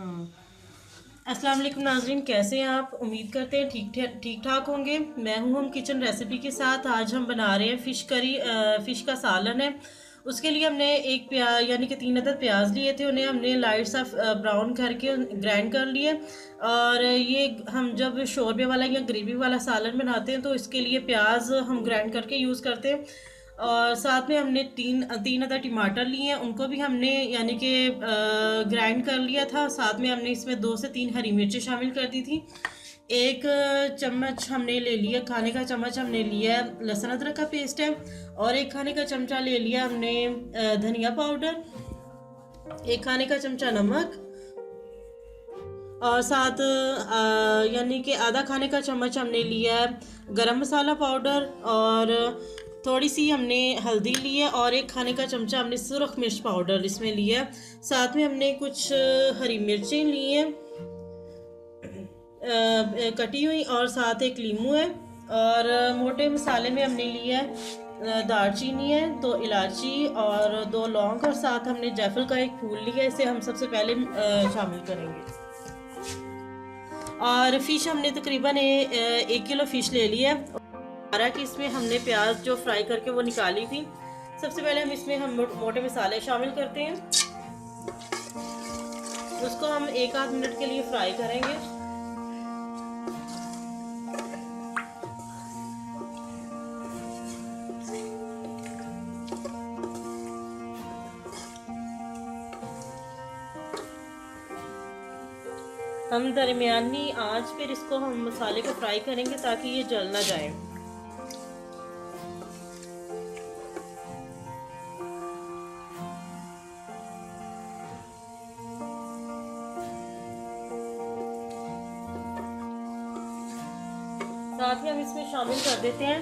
हाँ। अस्सलाम वालेकुम नाज़रीन, कैसे हैं आप? उम्मीद करते हैं ठीक ठाक होंगे। मैं हूँ हम किचन रेसिपी के साथ। आज हम बना रहे हैं फ़िश करी। फ़िश का सालन है। उसके लिए हमने एक यानी कि 3 अदद प्याज लिए थे। उन्हें हमने लाइट सा ब्राउन करके ग्राइंड कर लिए। और ये हम जब शोरबे वाला या ग्रेवी वाला सालन बनाते हैं तो इसके लिए प्याज हम ग्राइंड करके यूज़ करते हैं। और साथ में हमने तीन तीन अदर टमाटर लिए हैं, उनको भी हमने यानी कि ग्राइंड कर लिया था। साथ में हमने इसमें 2 से 3 हरी मिर्चें शामिल कर दी थी। एक चम्मच हमने ले लिया, खाने का चम्मच हमने लिया लहसुन अदरक का पेस्ट है। और एक खाने का चमचा ले लिया हमने धनिया पाउडर। एक खाने का चमचा नमक। और साथ यानी कि आधा खाने का चम्मच हमने लिया गरम मसाला पाउडर। और थोड़ी सी हमने हल्दी ली है। और एक खाने का चमचा हमने सुरख मिर्च पाउडर इसमें लिया। साथ में हमने कुछ हरी मिर्चें ली हैं कटी हुई। और साथ एक लीमू है। और मोटे मसाले में हमने लिया है दालचीनी है, 2 इलायची और 2 लौंग। और साथ हमने जायफल का एक फूल लिया, इसे हम सबसे पहले शामिल करेंगे। और फिश हमने तकरीबन 1 किलो फिश ले ली है। 12 की इसमें हमने प्याज जो फ्राई करके वो निकाली थी। सबसे पहले हम मोटे मसाले शामिल करते हैं। उसको हम 1 आध मिनट के लिए फ्राई करेंगे। हम दरमियानी आंच पर इसको हम मसाले को फ्राई करेंगे ताकि ये जल ना जाए। साथ ही हम इसमें शामिल कर देते हैं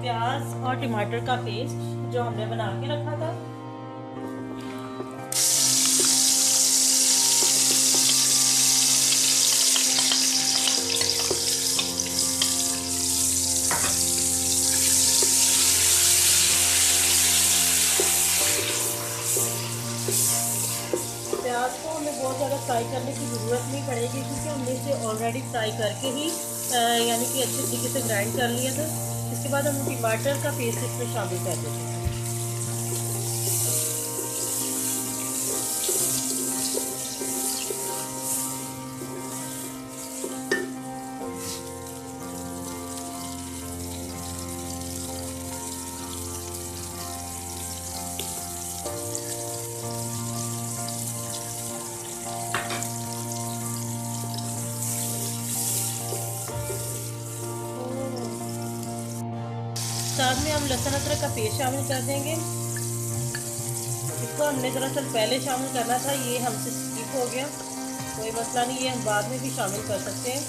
प्याज और टमाटर का पेस्ट जो हमने बना के रखा था। प्याज को हमें बहुत ज़्यादा फ्राई करने की ज़रूरत नहीं पड़ेगी क्योंकि हमने इसे ऑलरेडी फ्राई करके ही यानी कि अच्छे तरीके से ग्राइंड कर लिया था। इसके बाद हम टमाटर का पेस्ट इसमें शामिल कर देते हैं। साथ में हम लहसुन अदरक का पेस्ट शामिल कर देंगे। इसको हमने दरअसल पहले शामिल करना था, ये हमसे स्किप हो गया। कोई मसला नहीं, ये हम बाद में भी शामिल कर सकते हैं।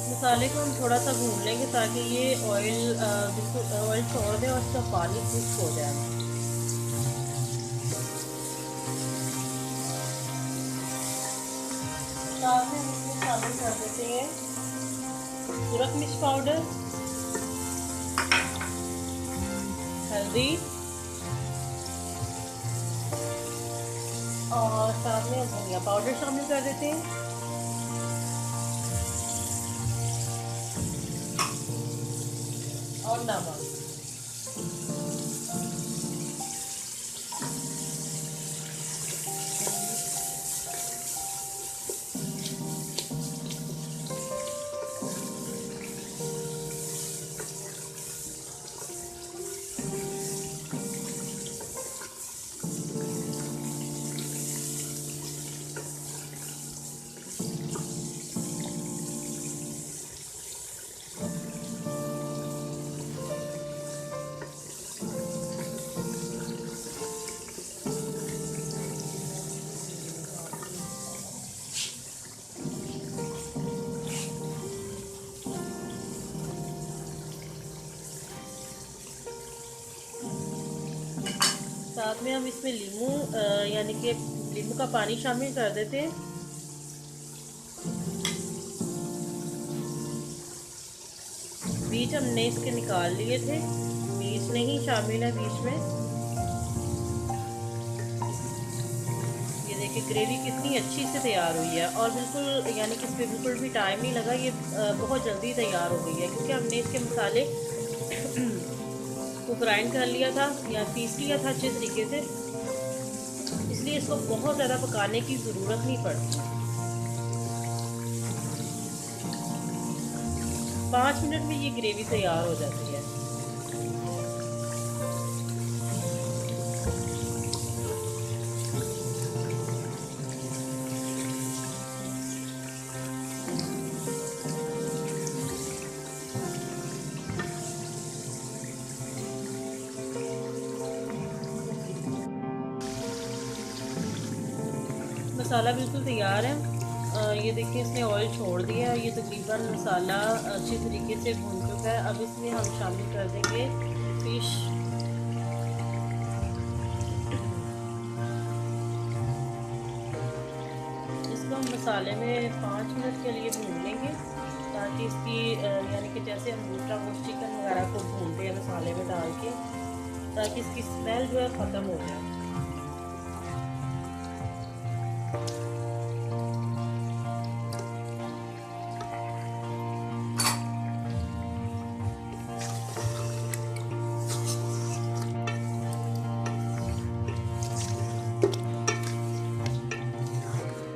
मसाले को हम थोड़ा सा भून लेंगे ताकि ये बिल्कुल ऑयल छोड़ दे और इसका पानी खुश्क हो जाए। साथ में इसमें शामिल कर देते हैं सुरख मिर्च पाउडर, हल्दी और साथ में धनिया पाउडर शामिल कर देते हैं। और नमक। साथ में हम इसमें लीमू यानी कि लीमू का पानी शामिल कर देते हैं। बीज हमने इसके निकाल लिए थे, बीज नहीं शामिल है बीच में। ये देखिए ग्रेवी कितनी अच्छी से तैयार हुई है और बिल्कुल यानी कि इस पर बिल्कुल भी टाइम नहीं लगा, ये बहुत जल्दी तैयार हो गई है क्योंकि हमने इसके मसाले को ग्राइंड कर लिया था या पीस लिया था अच्छे तरीके से, इसलिए इसको बहुत ज़्यादा पकाने की ज़रूरत नहीं पड़ती। 5 मिनट में ये ग्रेवी तैयार हो जाती है। मसाला बिल्कुल तैयार है। ये देखिए इसने ऑयल छोड़ दिया है, ये तकरीबन मसाला अच्छी तरीके से भून चुका है। अब इसमें हम शामिल कर देंगे फिश। इसको हम मसाले में 5 मिनट के लिए भून लेंगे ताकि इसकी यानी कि जैसे हम दूसरा गोश्त चिकन वगैरह को भूनते हैं मसाले में डाल के, ताकि इसकी स्मेल जो है ख़त्म हो जाए।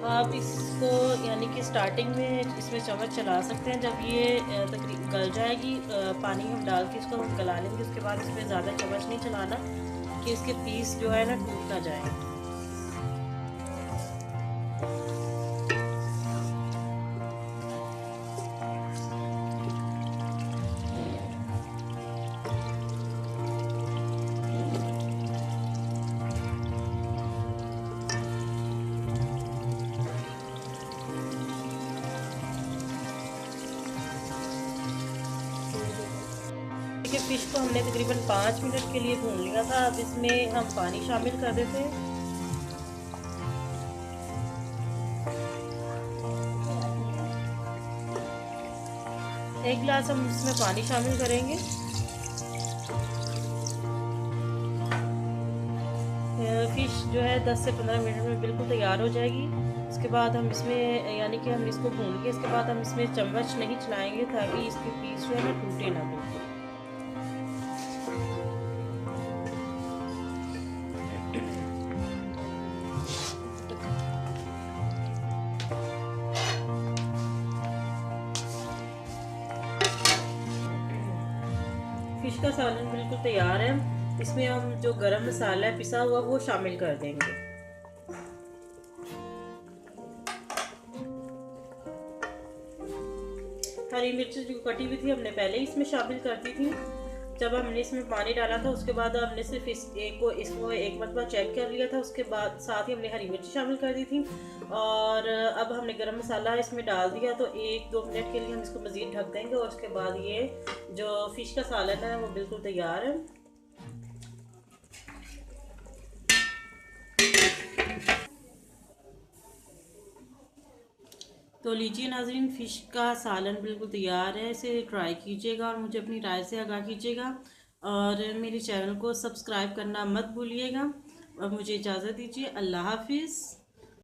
आप इसको यानी कि स्टार्टिंग में इसमें चम्मच चला सकते हैं, जब ये तकरीबन गल जाएगी पानी हम डाल के इसको हम गला लेंगे। उसके बाद इसमें ज़्यादा चम्मच नहीं चलाना कि इसके पीस जो है ना टूट ना जाए। देखिए फ़िश को हमने तकरीबन 5 मिनट के लिए भून लिया था। अब इसमें हम पानी शामिल कर देते हैं। एक गिलास हम इसमें पानी शामिल करेंगे। फ़िश जो है 10 से 15 मिनट में बिल्कुल तैयार हो जाएगी। उसके बाद हम इसमें यानी कि हम इसको भून के इसके बाद हम इसमें चम्मच नहीं चलाएंगे ताकि इसके पीस जो है ना टूटे ना बिल्कुल। फिश का सालन बिल्कुल तैयार है। इसमें हम जो गरम मसाला है पिसा हुआ वो शामिल कर देंगे। हरी मिर्च जो कटी हुई थी हमने पहले ही इसमें शामिल कर दी थी। जब हमने इसमें पानी डाला था उसके बाद हमने सिर्फ इसको एक मरतबा चेक कर लिया था। उसके बाद साथ ही हमने हरी मिर्च शामिल कर दी थी और अब हमने गरम मसाला इसमें डाल दिया। तो 1-2 मिनट के लिए हम इसको मज़ीद ढक देंगे और उसके बाद ये जो फ़िश का सालन है वो बिल्कुल तैयार है। तो लीजिए नाज़रीन, फ़िश का सालन बिल्कुल तैयार है। इसे ट्राई कीजिएगा और मुझे अपनी राय से आगाह कीजिएगा और मेरे चैनल को सब्सक्राइब करना मत भूलिएगा। अब मुझे इजाज़त दीजिए। अल्लाह हाफिज़।